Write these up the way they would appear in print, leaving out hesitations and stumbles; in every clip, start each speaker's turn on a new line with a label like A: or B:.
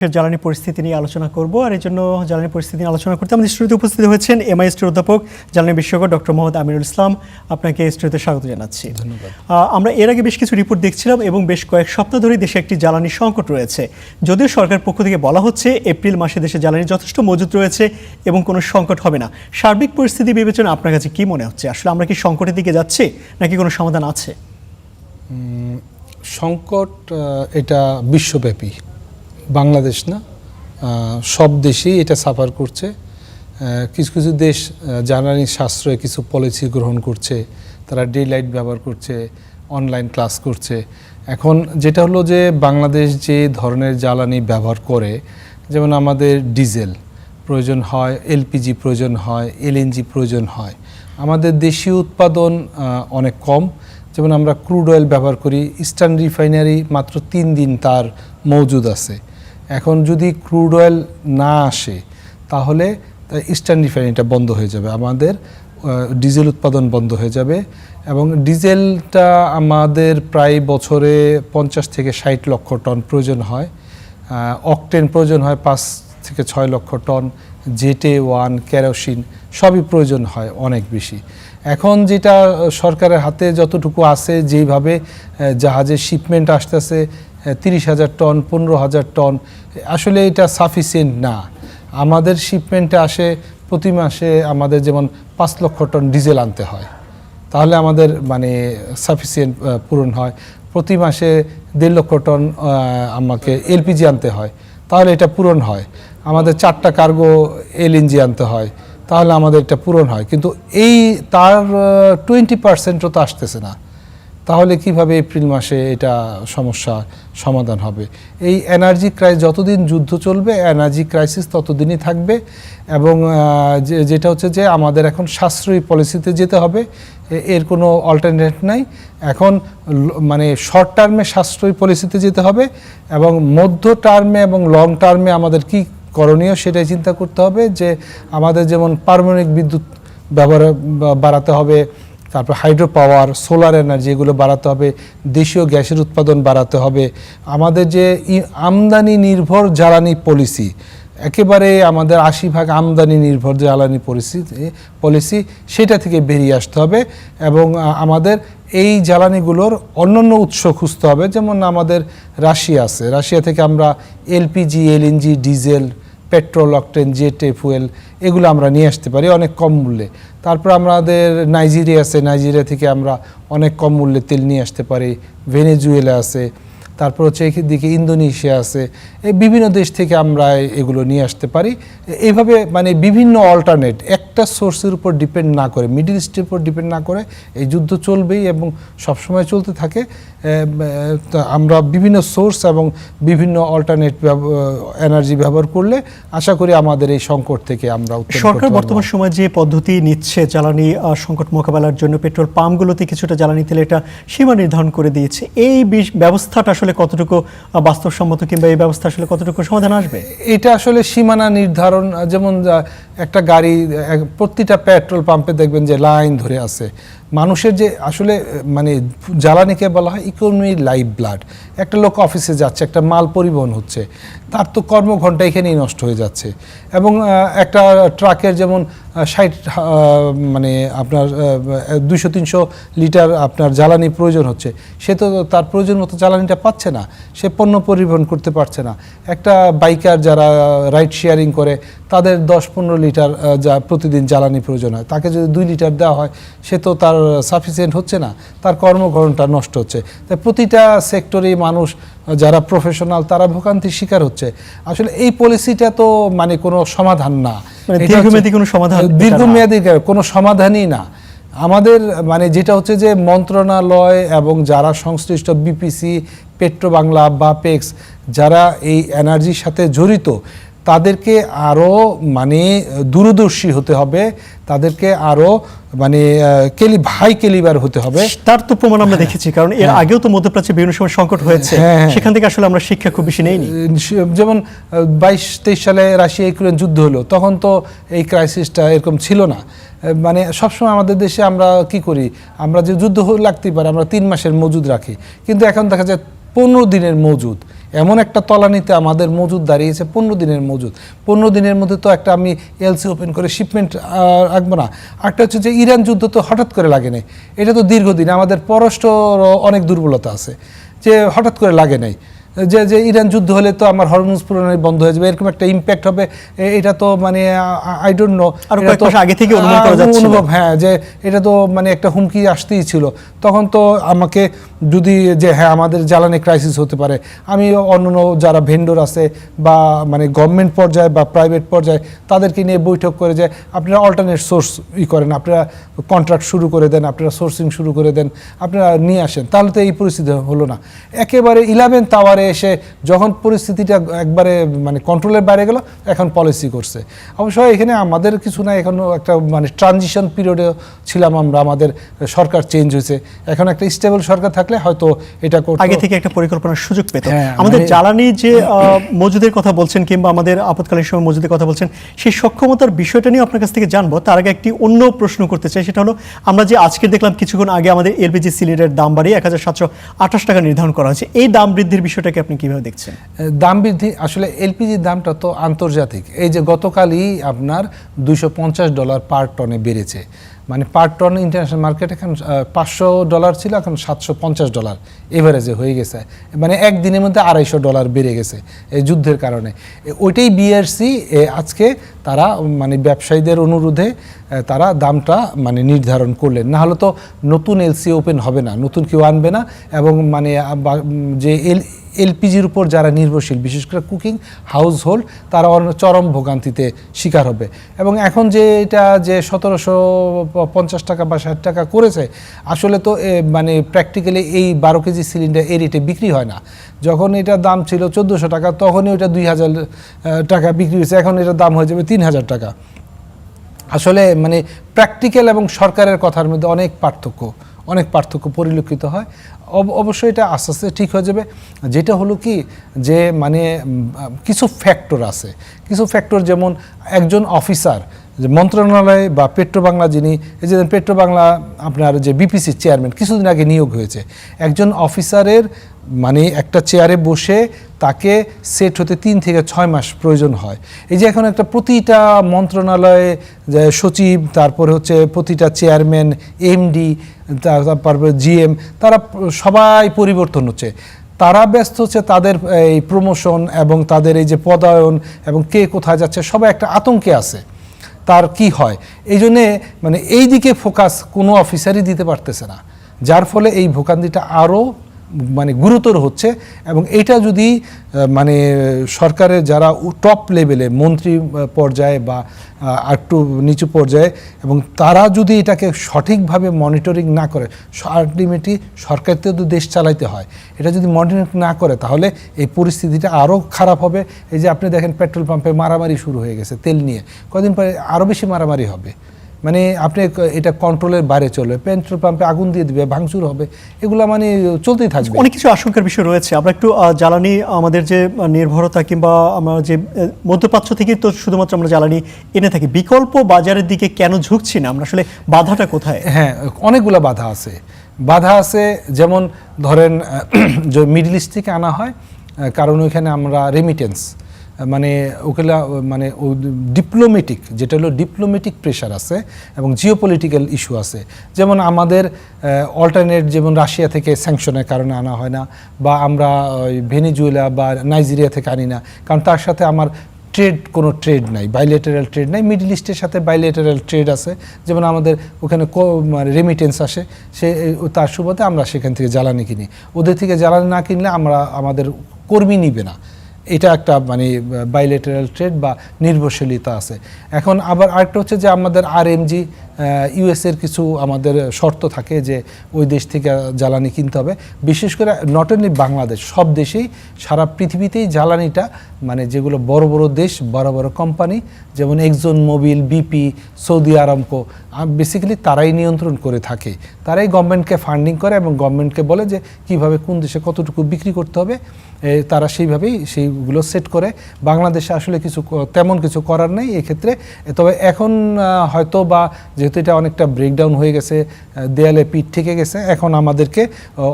A: জ্বালানি পরিস্থিতি নিয়ে আলোচনা করব আর এই জন্য জ্বালানি পরিস্থিতি নিয়ে আলোচনা করতে আমাদের স্টুডিওতে উপস্থিত হয়েছেন এমআইএসটির অধ্যাপক জ্বালানি বিশেষজ্ঞ ডক্টর মোহাম্মদ আমিনুল ইসলাম। আপনাকে স্টুডিওতে স্বাগত জানাচ্ছি।
B: ধন্যবাদ।
A: আমরা এর আগে বেশ কিছু রিপোর্ট দেখছিলাম এবং বেশ কয়েক সপ্তাহ ধরে দেশে একটি জ্বালানি সংকট রয়েছে। যদিও সরকারের পক্ষ থেকে বলা হচ্ছে এপ্রিল মাসে দেশে জ্বালানি যথেষ্ট মজুত রয়েছে এবং কোনো সংকট হবে না। সার্বিক পরিস্থিতি বিবেচনা আপনার কাছে কি মনে হচ্ছে? আসলে আমরা কি সংকটের দিকে যাচ্ছি নাকি কোনো সমাধান আছে?
B: সংকট এটা বিশ্বব্যাপী, বাংলাদেশ না, সব দেশেই এটা সাফার করছে। কিছু কিছু দেশ জ্বালানি সাশ্রয়ে কিছু পলিসি গ্রহণ করছে, তারা ডে লাইট ব্যবহার করছে, অনলাইন ক্লাস করছে। এখন যেটা হলো যে বাংলাদেশ যে ধরনের জ্বালানি ব্যবহার করে, যেমন আমাদের ডিজেল প্রয়োজন হয়, এলপিজি প্রয়োজন হয়, এলএনজি প্রয়োজন হয়। আমাদের দেশীয় উৎপাদন অনেক কম। যেমন আমরা ক্রুড অয়েল ব্যবহার করি, ইস্টার্ন রিফাইনারি মাত্র 3 দিন তার মজুদ আছে। এখন যদি ক্রুড অয়েল না আসে তাহলে ইস্টার্ন রিফাইনারিটা বন্ধ হয়ে যাবে, আমাদের ডিজেল উৎপাদন বন্ধ হয়ে যাবে। এবং ডিজেলটা আমাদের প্রায় বছরে 50 থেকে 60 লক্ষ টন প্রয়োজন হয়। অকটেন প্রয়োজন হয় 5 থেকে 6 লক্ষ টন, জেটে 1 কেরোসিন সবই প্রয়োজন হয় অনেক বেশি। এখন যেটা সরকারের হাতে যতটুকু আছে, যেইভাবে জাহাজের শিপমেন্ট আসতেছে 30,000 টন, 15,000 টন, আসলে এটা সাফিসিয়েন্ট না। আমাদের শিপমেন্টে আসে প্রতি মাসে আমাদের যেমন 5 লক্ষ টন ডিজেল আনতে হয়, তাহলে আমাদের মানে সাফিসিয়েন্ট পূরণ হয়। প্রতি মাসে 1.5 লক্ষ টন আমাকে এলপিজি আনতে হয়, তাহলে এটা পূরণ হয়। আমাদের 4টা কার্গো এলএনজি আনতে হয়, তাহলে আমাদের এটা পূরণ হয়। কিন্তু এই তার 20%ও তো আসতেছে না, তাহলে কিভাবে এপ্রিল মাসে এটা সমস্যা সমাধান হবে? এই এনার্জি ক্রাইসিস, যতদিন যুদ্ধ চলবে এনার্জি ক্রাইসিস ততদিনই থাকবে। এবং যেটা হচ্ছে যে আমাদের এখন সাশ্রয়ী পলিসিতে যেতে হবে, এর কোনো অল্টারনেট নাই। এখন মানে শর্ট টার্মে সাশ্রয়ী পলিসিতে যেতে হবে এবং মধ্য টার্মে এবং লং টার্মে আমাদের কি করণীয় সেটাই চিন্তা করতে হবে। যে আমাদের যেমন পারমাণবিক বিদ্যুৎ ব্যবহার বাড়াতে হবে, তারপর হাইড্রো পাওয়ার, সোলার এনার্জি এগুলো বাড়াতে হবে, দেশীয় গ্যাসের উৎপাদন বাড়াতে হবে। আমাদের যে আমদানি নির্ভর জ্বালানি পলিসি, একেবারে আমাদের 80% আমদানি নির্ভর জ্বালানি পলিসি সেটা থেকে বেরিয়ে আসতে হবে। এবং আমাদের এই জ্বালানিগুলোর অন্যান্য উৎস খুঁজতে হবে। যেমন আমাদের রাশিয়া আছে, রাশিয়া থেকে আমরা LPG, LNG, diesel, petrol, octane, জেটে ফুয়েল এগুলো আমরা নিয়ে আসতে পারি অনেক কম মূল্যে। তারপর আমাদের নাইজেরিয়া আছে, নাইজেরিয়া থেকে আমরা অনেক কম মূল্যে তেল নিয়ে আসতে পারি। ভেনেজুয়েলা আছে, তারপর হচ্ছে এদিকে ইন্দোনেশিয়া আছে। এই বিভিন্ন দেশ থেকে আমরা এগুলো নিয়ে আসতে পারি। এইভাবে মানে বিভিন্ন অল্টারনেট, একটা সোর্সের উপর ডিপেন্ড না করে, মিডল ইস্টের উপর ডিপেন্ড না করে, এই যুদ্ধ চলবেই এবং সবসময় চলতে থাকে। আমরা বিভিন্ন সোর্স এবং বিভিন্ন অল্টারনেট এনার্জি ব্যবহার করলে আশা করি আমাদের এই সংকট থেকে আমরা
A: সরকার বর্তমান সময় যে পদ্ধতি নিচ্ছে জ্বালানি সংকট মোকাবেলার জন্য, পেট্রোল পাম্পগুলোতে কিছুটা জ্বালানি তেলে একটা সীমা নির্ধারণ করে দিয়েছে। এই ব্যবস্থাটা আসলে কতটুকু বাস্তবসম্মত কিংবা এই ব্যবস্থা আসলে কতটুকু সমাধান আসবে?
B: এটা আসলে সীমানা নির্ধারণ, যেমন একটা গাড়ি প্রতিটা পেট্রোল পাম্পে দেখবেন যে লাইন ধরে আছে। মানুষের যে আসলে মানে জ্বালানিকে বলা হয় ইকোনমির লাইফ ব্লাড। একটা লোক অফিসে যাচ্ছে, একটা মাল পরিবহন হচ্ছে, তার তো কর্মঘণ্টা এখানেই নষ্ট হয়ে যাচ্ছে। এবং একটা ট্রাকের যেমন 60 মানে আপনার 200-300 লিটার আপনার জ্বালানি প্রয়োজন হচ্ছে, সে তো তার প্রয়োজন মতো জ্বালানিটা পাচ্ছে না, সে পণ্য পরিবহন করতে পারছে না। একটা বাইকার যারা রাইড শেয়ারিং করে, তাদের 10-15 লিটার যা প্রতিদিন জ্বালানি প্রয়োজন হয়, তাকে যদি 2 লিটার দেওয়া হয়, সে তো তার সাফিসিয়েন্ট হচ্ছে না, তার কর্মঘণ্টা নষ্ট হচ্ছে। তাই প্রতিটা সেক্টরেই মানুষ যারা প্রফেশনাল তারা ভোগান্তির শিকার হচ্ছে। আসলে এই পলিসিটা তো মানে কোনো সমাধান না,
A: দীর্ঘমেয়াদী
B: কোনো সমাধানই না। আমাদের মানে যেটা হচ্ছে যে মন্ত্রণালয় এবং যারা সংশ্লিষ্ট বিপিসি, পেট্রো বাংলা, বাপেক্স যারা এই এনার্জির সাথে জড়িত, তাদেরকে আরও মানে দূরদর্শী হতে হবে, তাদেরকে আরও মানে হাই ক্যালিবার হতে হবে।
A: তার তো প্রমাণ আমরা দেখেছি, কারণ এর আগেও তো মধ্যপ্রাচ্যে বিভিন্ন সময় সংকট হয়েছে, সেখান থেকে আসলে আমরা শিক্ষা খুব বেশি নেইনি।
B: যেমন 22-23 সালে রাশিয়া ইউক্রেন যুদ্ধ হলো, তখন তো এই ক্রাইসিসটা এরকম ছিল না। মানে সবসময় আমাদের দেশে আমরা কি করি, আমরা যে যুদ্ধ লাগতেই পারে আমরা 3 মাসের মজুদ রাখি, কিন্তু এখন দেখা যায় 15 দিনের মজুদ, এমন একটা তলানিতে আমাদের মজুদ দাঁড়িয়েছে 15 দিনের মজুদ। 15 দিনের মধ্যে তো একটা আমি এলসি ওপেন করে শিপমেন্ট রাখবো না। একটা হচ্ছে যে ইরান যুদ্ধ তো হঠাৎ করে লাগে নাই, এটা তো দীর্ঘদিন, আমাদের পররাষ্ট্র অনেক দুর্বলতা আছে যে হঠাৎ করে লাগে নাই। যে ইরান যুদ্ধ হলে তো আমার হরমুজ পুরোপুরি বন্ধ হয়ে যাবে, এরকম একটা ইম্প্যাক্ট হবে, এটা তো মানে আই ডোন্ট নো,
A: আগে থেকে অনুমান করা যাচ্ছিল।
B: হ্যাঁ, যে এটা তো মানে একটা হুমকি আসতেই ছিল। তখন তো আমাকে যদি যে হ্যাঁ আমাদের জ্বালানি ক্রাইসিস হতে পারে, আমি অন্য যারা ভেন্ডর আছে বা মানে গভর্নমেন্ট পর্যায়ে বা প্রাইভেট পর্যায়ে তাদেরকে নিয়ে বৈঠক করে যে আপনারা অল্টারনেট সোর্স করেন, আপনারা কন্ট্রাক্ট শুরু করে দেন, আপনারা সোর্সিং শুরু করে দেন, আপনারা নিয়ে আসেন, তাহলে তো এই পরিস্থিতি হলো না। একেবারে 11th আওয়ারে এসে যখন পরিস্থিতিটা একবারে মানে কন্ট্রোলের বাইরে গেল, এখন পলিসি করছে। অবশ্য এখানে আমাদের কিছু না, এখনও একটা মানে ট্রানজিশন পিরিয়ডে ছিলাম আমরা, আমাদের সরকার চেঞ্জ হয়েছে, এখন একটা স্টেবল সরকার থাকলে হয়তো এটা
A: আগে থেকে একটা পরিকল্পনার সুযোগ পেত।
B: হ্যাঁ,
A: আমাদের জ্বালানি যে মজুদের কথা বলছেন কিংবা আমাদের আপৎকালীন সময় মজুদের কথা বলছেন, সেই সক্ষমতার বিষয়টা নিয়ে আপনার কাছ থেকে জানবো। তার আগে একটি অন্য প্রশ্ন করতে চাই, সেটা হলো আমরা যে আজকে দেখলাম কিছুক্ষণ আগে আমাদের এলপিজি সিলিন্ডারের দাম বাড়িয়ে 1728 টাকা নির্ধারণ করা হয়েছে, এই দাম বৃদ্ধির বিষয়টাকে আপনি কিভাবে দেখছেন?
B: দাম বৃদ্ধি আসলে এলপিজির দামটা তো আন্তর্জাতিক, এই যে গতকালই আপনার $250 পার টনে বেড়েছে, মানে পার টন ইন্টারন্যাশনাল মার্কেট এখন $500 ছিল, এখন $750 এভারেজে হয়ে গেছে, মানে একদিনের মধ্যে $250 বেড়ে গেছে এই যুদ্ধের কারণে। ওইটাই বিআরসি আজকে তারা মানে ব্যবসায়ীদের অনুরোধে তারা দামটা মানে নির্ধারণ করলেন, না হলে তো নতুন এলসি ওপেন হবে না, নতুন কেউ আনবে না, এবং মানে যে এলপিজির উপর যারা নির্ভরশীল, বিশেষ করে কুকিং হাউস-হোল্ড, তারা চরম ভোগান্তিতে শিকার হবে। এবং এখন যে এটা যে 1750 টাকা বা 60 টাকা করেছে, আসলে তো মানে প্র্যাকটিক্যালি এই 12 কেজি সিলিন্ডার এই রেটে বিক্রি হয় না। যখন এটার দাম ছিল 1400 টাকা, তখনই ওটা 2000 টাকা বিক্রি হয়েছে, এখন এটার দাম হয়ে যাবে 3000 টাকা। আসলে মানে প্র্যাকটিক্যাল এবং সরকারের কথার মধ্যে অনেক পার্থক্য পরিলক্ষিত হয়। অবশ্যই এটা আস্তে আস্তে ঠিক হয়ে যাবে। যেটা হলো কি যে মানে কিছু ফ্যাক্টর আছে, যেমন একজন অফিসার যে মন্ত্রণালয় বা পেট্রোবাংলা, যিনি এই যে পেট্রোবাংলা আপনার যে বিপিসির চেয়ারম্যান কিছুদিন আগে নিয়োগ হয়েছে, একজন অফিসারের মানে একটা চেয়ারে বসে তাকে সেট হতে 3 থেকে 6 মাস প্রয়োজন হয়। এই যে এখন একটা প্রতিটা মন্ত্রণালয়ে সচিব, তারপরে হচ্ছে প্রতিটা চেয়ারম্যান, এমডি, তারপরে জিএম, তারা সবাই পরিবর্তন হচ্ছে, তারা ব্যস্ত হচ্ছে তাদের এই প্রমোশন এবং তাদের এই যে পদায়ন এবং কে কোথায় যাচ্ছে, সবাই একটা আতঙ্কে আছে তার কি হয়। এই জন্যে মানে এই দিকে ফোকাস কোনো অফিসারই দিতে পারতেছে না, যার ফলে এই ভোগান্তিটা আরও মানে গুরুতর হচ্ছে। এবং এটা যদি মানে সরকারের যারা টপ লেভেলে মন্ত্রী পর্যায়ে বা একটু নিচু পর্যায়ে, এবং তারা যদি এটাকে সঠিকভাবে মনিটরিং না করে, আলটিমেটলি সরকারকেও তো দেশ চালাইতে হয়, এটা যদি মনিটরিং না করে তাহলে এই পরিস্থিতিটা আরও খারাপ হবে। এই যে আপনি দেখেন পেট্রোল পাম্পে মারামারি শুরু হয়ে গেছে তেল নিয়ে, কদিন পরে আরও বেশি মারামারি হবে, মানে আপনি এটা কন্ট্রোলের বাইরে চলবে, পেট্রোল পাম্পে আগুন দিয়ে দিবে, ভাঙচুর হবে, এগুলো মানে চলতেই থাকবে।
A: অনেক কিছু আশঙ্কার বিষয় রয়েছে। আমরা একটু জ্বালানি আমাদের যে নির্ভরতা কিংবা আমরা যে মধ্যপ্রাচ্য থেকে তো শুধুমাত্র আমরা জ্বালানি এনে থাকি, বিকল্প বাজারের দিকে কেন ঝুঁকছি না আমরা? আসলে বাধাটা কোথায়?
B: হ্যাঁ, অনেকগুলো বাধা আছে। যেমন ধরেন যে মিডল ইস্ট থেকে আনা হয়, কারণ ওইখানে আমরা রেমিটেন্স মানে ওগুলা মানে ডিপ্লোমেটিক, যেটা হলো ডিপ্লোমেটিক প্রেশার আছে এবং জিওপলিটিক্যাল ইস্যু আছে। যেমন আমাদের অল্টারনেট, যেমন রাশিয়া থেকে স্যাংশনের কারণে আনা হয় না, বা আমরা ভেনেজুয়েলা বা নাইজেরিয়া থেকে আনি না, কারণ তার সাথে আমার কোনো ট্রেড নাই, বাইলেটারাল ট্রেড নাই। মিডল ইস্টের সাথে বাইলেটারাল ট্রেড আছে, যেমন আমাদের ওখানে রেমিটেন্স আসে, তার সুবাদে আমরা সেখান থেকে জ্বালানি কিনি। ওদের থেকে জ্বালানি না কিনলে আমাদের কর্মী নিবে না, এটা একটা মানে বাইলেটারাল ট্রেড বা নির্ভরশীলতা আছে। এখন আবার আরেকটা হচ্ছে যে আমাদের আরএমজি ইউএসের কিছু আমাদের শর্ত থাকে যে ওই দেশ থেকে জ্বালানি কিনতে হবে। বিশেষ করে নট অনলি বাংলাদেশ, সব দেশেই, সারা পৃথিবীতেই জ্বালানিটা মানে যেগুলো বড় বড় দেশ, বড় বড় কোম্পানি, যেমন Exxon Mobil, BP, Saudi Aramco, basically তারাই নিয়ন্ত্রণ করে থাকে, তারাই গভর্নমেন্টকে ফান্ডিং করে এবং গভর্নমেন্টকে বলে যে কিভাবে কোন দেশে কতটুকু বিক্রি করতে হবে, তারা সেইভাবেই সেইগুলো সেট করে। বাংলাদেশে আসলে তেমন কিছু করার নেই এক্ষেত্রে। তবে এখন হয়তো বা যেহেতু যেহেতু এটা অনেকটা ব্রেকডাউন হয়ে গেছে, দেয়ালে পিঠ থেকে গেছে, এখন আমাদেরকে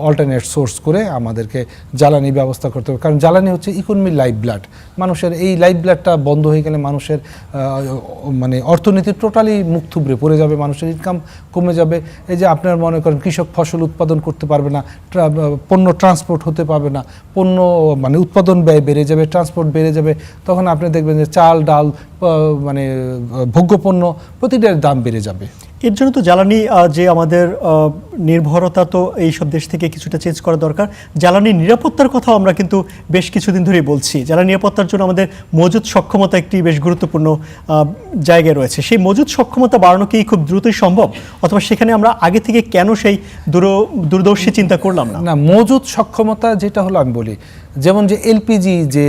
B: অল্টারনেট সোর্স করে আমাদেরকে জ্বালানি ব্যবস্থা করতে হবে, কারণ জ্বালানি হচ্ছে ইকোনমির লাইফ ব্লাড। মানুষের এই লাইফ ব্লাডটা বন্ধ হয়ে গেলে মানুষের মানে অর্থনীতি টোটালি মুখ থুবড়ে পড়ে যাবে, মানুষের ইনকাম কমে যাবে। এই যে আপনার মনে করেন কৃষক ফসল উৎপাদন করতে পারবে না, পণ্য ট্রান্সপোর্ট হতে পারবে না, পণ্য মানে উৎপাদন ব্যয় বেড়ে যাবে, ট্রান্সপোর্ট বেড়ে যাবে, তখন আপনি দেখবেন যে চাল ডাল মানে ভোগ্যপণ্য প্রতিটার দাম বেড়ে যাবে।
A: এর জন্য তো জ্বালানি যে আমাদের নির্ভরতা তো এইসব দেশ থেকে কিছুটা চেঞ্জ করা দরকার। জ্বালানি নিরাপত্তার কথাও আমরা কিন্তু বেশ কিছুদিন ধরেই বলছি। জ্বালানি নিরাপত্তার জন্য আমাদের মজুদ সক্ষমতা একটি বেশ গুরুত্বপূর্ণ জায়গায় রয়েছে। সেই মজুদ সক্ষমতা বাড়ানো কি খুব দ্রুতই সম্ভব, অথবা সেখানে আমরা আগে থেকে কেন সেই দূরদর্শী চিন্তা করলাম না?
B: না, মজুদ সক্ষমতা যেটা হলো আমি বলি, যেমন যে এলপিজি যে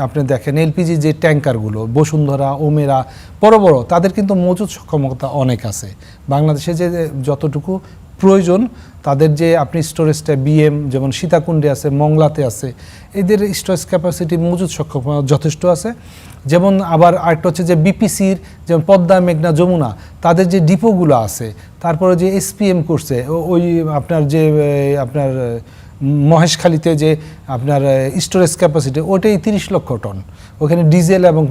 B: আপনি দেখেন এলপিজি যে ট্যাঙ্কারগুলো বসুন্ধরা ওমেরা বড় বড়, তাদের কিন্তু মজুদ সক্ষমতা অনেক আছে। বাংলাদেশে যে যতটুকু প্রয়োজন তাদের যে আপনি স্টোরেজটা বিএম যেমন সীতাকুণ্ডে আছে, মংলাতে আছে, এদের স্টোরেজ ক্যাপাসিটি মজুদ সক্ষমতা যথেষ্ট আছে। যেমন আবার আরেকটা হচ্ছে যে বিপিসির যেমন পদ্মা মেঘনা যমুনা তাদের যে ডিপোগুলো আছে, তারপরে যে এসপিএম করছে ওই আপনার যে আপনার মহেশখালীতে যে আপনার স্টোরেজ ক্যাপাসিটি ওটাই 30 লক্ষ টন, ওখানে ডিজেল এবং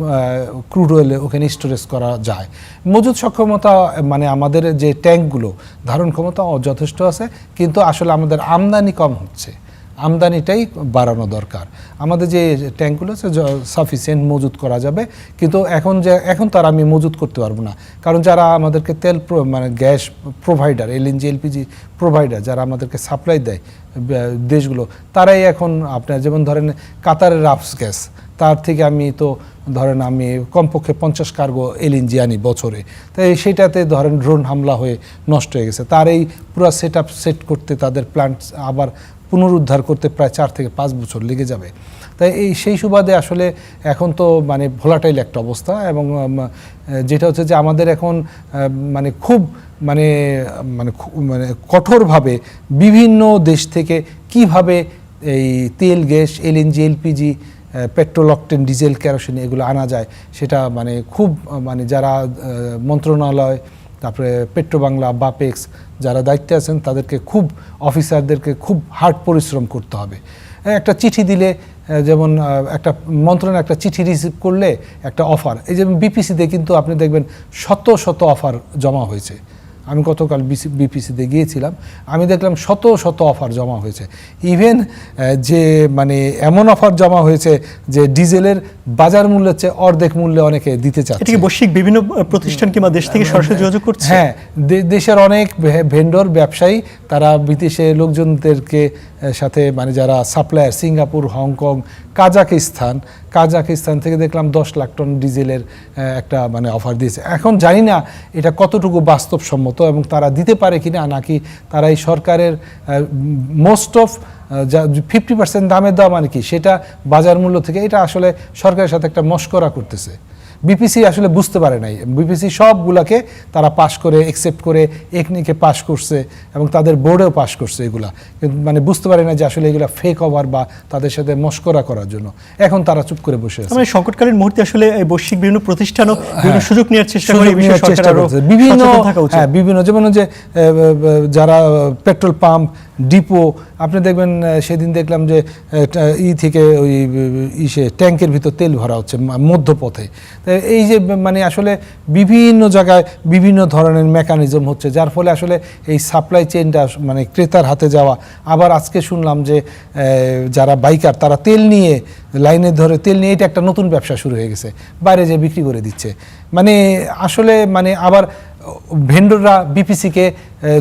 B: ক্রুড অয়েল ওখানে স্টোরেজ করা যায়। মজুদ সক্ষমতা মানে আমাদের যে ট্যাঙ্কগুলো ধারণ ক্ষমতা যথেষ্ট আছে, কিন্তু আসলে আমাদের আমদানি কম হচ্ছে, আমদানিটাই বাড়ানো দরকার। আমাদের যে ট্যাঙ্কগুলো আছে সাফিসিয়েন্ট মজুত করা যাবে, কিন্তু এখন তার আমি মজুত করতে পারবো না, কারণ যারা আমাদেরকে তেল মানে gas provider LNG LPG provider যারা আমাদেরকে সাপ্লাই দেয় দেশগুলো, তারাই এখন আপনার যেমন ধরেন কাতারের রাফস গ্যাস, তার থেকে আমি তো ধরেন আমি কমপক্ষে 50 কার্গো এলএনজি আনি বছরে, তাই সেটাতে ধরেন ড্রোন হামলা হয়ে নষ্ট হয়ে গেছে। তার এই পুরো সেট করতে তাদের প্ল্যান্ট আবার পুনরুদ্ধার করতে প্রায় 4 থেকে 5 বছর লেগে যাবে। তাই সেই সুবাদে আসলে এখন তো মানে ভোলাটাইল একটা অবস্থা, এবং যেটা হচ্ছে যে আমাদের এখন মানে খুব মানে মানে মানে কঠোরভাবে বিভিন্ন দেশ থেকে কিভাবে এই তেল gas LNG LPG petrol octane diesel kerosene এগুলো আনা যায়, সেটা মানে খুব মানে যারা মন্ত্রণালয় তারপরে পেট্রোবাংলা বাপেক্স যারা দায়িত্বে আছেন তাদেরকে খুব অফিসারদেরকে খুব হার্ড পরিশ্রম করতে হবে। একটা চিঠি দিলে যেমন একটা মন্ত্রণালয় একটা চিঠি রিসিভ করলে একটা অফার, এই যেমন বিপিসিতে কিন্তু আপনি দেখবেন শত শত অফার জমা হয়েছে। আমি গতকাল বিপিসিতে গিয়েছিলাম, আমি দেখলাম শত শত অফার জমা হয়েছে। ইভেন যে মানে এমন অফার জমা হয়েছে যে ডিজেলের বাজার মূল্যের চেয়ে অর্ধেক মূল্যে অনেকে দিতে চাচ্ছে।
A: এটা কি বৈশ্বিক বিভিন্ন প্রতিষ্ঠান কিংবা দেশ থেকে সরাসরি যোগাযোগ করছে?
B: হ্যাঁ, দেশের অনেক ভেন্ডর ব্যবসায়ী তারা বিদেশে লোকজনদেরকে সাথে মানে যারা সাপ্লায়ার সিঙ্গাপুর হংকং কাজাকিস্তান থেকে দেখলাম 10 লাখ টন ডিজেলের একটা মানে অফার দিয়েছে। এখন জানি না এটা কতটুকু বাস্তবসম্মত এবং তারা দিতে পারে কিনা, নাকি তারা এই সরকারের মোস্ট অফ 50% দামের দেওয়া মানে কি সেটা বাজার মূল্য থেকে, এটা আসলে সরকারের সাথে একটা মশকরা করতেছে। বিপিসি আসলে বুঝতে পারে নাই, বিপিসি সবগুলাকে তারা পাশ করে অ্যাকসেপ্ট করে একনিকে পাশ করছে এবং তাদের বোর্ডেও পাশ করছে এগুলা, কিন্তু মানে বুঝতে পারে না যে আসলে এগুলা ফেক ওভার বা তাদের সাথে মশকরা করার জন্য। এখন তারা চুপ করে বসে আছে।
A: মানে সংকটকালীন মুহূর্তে আসলে বৈশ্বিক বিভিন্ন প্রতিষ্ঠানও বিভিন্ন সুযোগ নেওয়ার চেষ্টা করে,
B: বিভিন্ন যেমন যে যারা পেট্রোল পাম্প ডিপো, আপনি দেখবেন সেদিন দেখলাম যে থেকে ওই ট্যাঙ্কের ভিতর তেল ভরা হচ্ছে মধ্যপথে। এই যে মানে আসলে বিভিন্ন জায়গায় বিভিন্ন ধরনের মেকানিজম হচ্ছে, যার ফলে আসলে এই সাপ্লাই চেইনটা মানে ক্রেতার হাতে যাওয়া। আবার আজকে শুনলাম যে যারা বাইকার তারা তেল নিয়ে লাইনে ধরে তেল নিয়ে এটা একটা নতুন ব্যবসা শুরু হয়ে গেছে, বাইরে যে বিক্রি করে দিচ্ছে। মানে আসলে মানে আবার ভেন্ডররা বিপিসিকে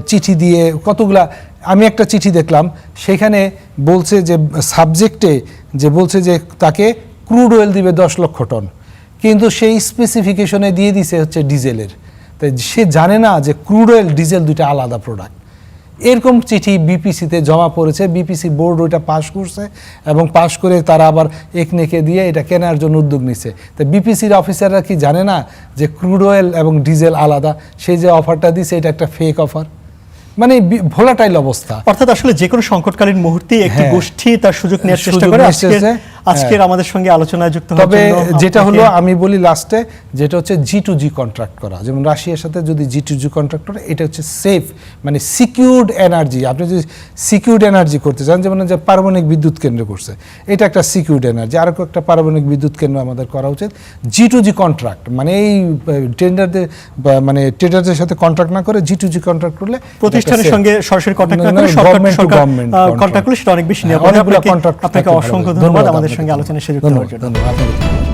B: চিঠি দিয়ে কতগুলা, আমি একটা চিঠি দেখলাম সেখানে বলছে যে সাবজেক্টে যে বলছে যে তাকে ক্রুড অয়েল দিবে 10 লক্ষ টন, কিন্তু সেই স্পেসিফিকেশনে দিয়ে দিছে হচ্ছে ডিজেলের। তাই সে জানে না যে ক্রুড অয়েল ডিজেল দুইটা আলাদা প্রোডাক্ট। এরকম চিঠি বিপিসিতে জমা পড়েছে, বিপিসি বোর্ড ওইটা পাস করছে এবং পাস করে তারা আবার একনেকে দিয়ে এটা কেনার জন্য উদ্যোগ নিচ্ছে। তো বিপিসির অফিসাররা কি জানে না যে ক্রুড অয়েল এবং ডিজেল আলাদা? সেই যে অফারটা দিছে এটা একটা ফেক অফার, মানে ভোলাটাইল অবস্থা।
A: অর্থাৎ আসলে যে কোনো সংকটকালীন মুহূর্তে একটি গোষ্ঠী তার সুযোগ নেওয়ার চেষ্টা করে। আজকের আমাদের সঙ্গে আলোচনায় যুক্ত হওয়ার
B: তবে
A: জন্য
B: যেটা হলো
A: আপনাকে-
B: আমি বলি লাস্টে, যেটা হচ্ছে G2G কন্ট্রাক্ট করা, যেমন রাশিয়ার সাথে যদি G2G কন্ট্রাক্ট করে, এটা হচ্ছে সেফ, মানে সিকিউরড এনার্জি। আপনি যদি সিকিউরড এনার্জি করতে চান, যেমন যে পারমাণবিক বিদ্যুৎ কেন্দ্র করছে, এটা একটা সিকিউরড এনার্জি। আর একটা পারমাণবিক বিদ্যুৎ কেন্দ্র আমাদের করা উচিত G2G কন্ট্রাক্ট, মানে এই ট্রেডারদের সাথে কন্ট্রাক্ট না করে G2G কন্ট্রাক্ট করলে
A: প্রতিষ্ঠানের সঙ্গে সরাসরি কন্ট্যাক্ট না করে কন্ট্যাক্ট করলে সেটা অনেক বেশি নিরাপদ।
B: অনেকগুলো কন্ট্রাক্ট
A: আপনাকে অসংখ্য ধন্যবাদ আমাদের সঙ্গে আলোচনায় যুক্ত হওয়ার জন্য।
B: ধন্যবাদ।